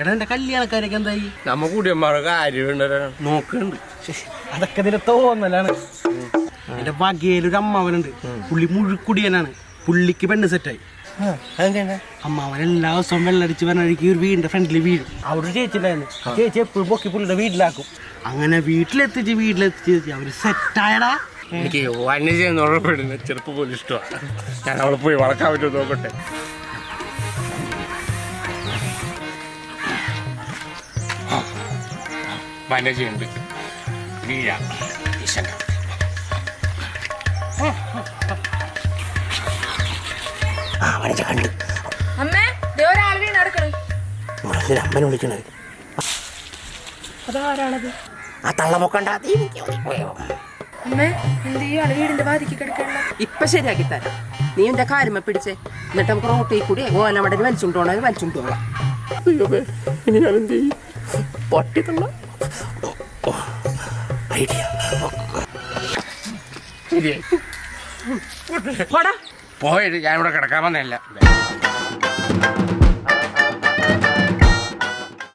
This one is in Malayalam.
എടാ എന്റെ കല്യാണക്കാരൊക്കെ എന്തായി? നമ്മ കൂടിയന്മാരുടെ കാര്യം നോക്കുന്നുണ്ട്. അതൊക്കെ ഇതിന്റെ തോന്നലാണ്. എന്റെ വകയിലൊരു അമ്മാവനുണ്ട്. പുള്ളി മുഴുക്കുടിയനാണ്. പുള്ളിക്ക് പെണ്ണ് സെറ്റായി. അമ്മാവൻ എല്ലാ ദിവസവും വെള്ളടിച്ച് വരണഴിക്ക് ഒരു വീടിന്റെ ഫ്രണ്ടിൽ വീഴും. അവിടെ ചേച്ചിണ്ടായിരുന്നു. ചേച്ചി എപ്പോഴും പൊക്കി പുള്ളിയുടെ വീട്ടിലാക്കും. അങ്ങനെ വീട്ടിലെത്തിച്ച് അവര് സെറ്റായടാ. എനിക്ക് വന്യജീവി ചെറുപ്പം പോലും ഇഷ്ടമാണ്. ഞാൻ അവളെ പോയി വളക്കാൻ പറ്റുമോ നോക്കട്ടെ. വന്യജീവിണ്ട് വീഴ കണ്ട് അമ്മനെ വിളിക്കണത്. അതാരാണത്? ആ തള്ളമൊക്കണ്ട ഇപ്പൊ ശരിയാക്കി തരാം. നീ എന്റെ കാലുമ പിടിച്ചേ, എന്നിട്ട് നമുക്ക് റോട്ടിൽ കൂടി ഓലമടന് വലിച്ചുകൊണ്ടോണ വലിച്ചുകൊണ്ടോളാം. ഇനി ഞാൻ എന്ത് ചെയ്യും? പട്ടിത്തള്ള പോയിട്ട് ഞാൻ ഇവിടെ കിടക്കാൻ വന്നല്ല.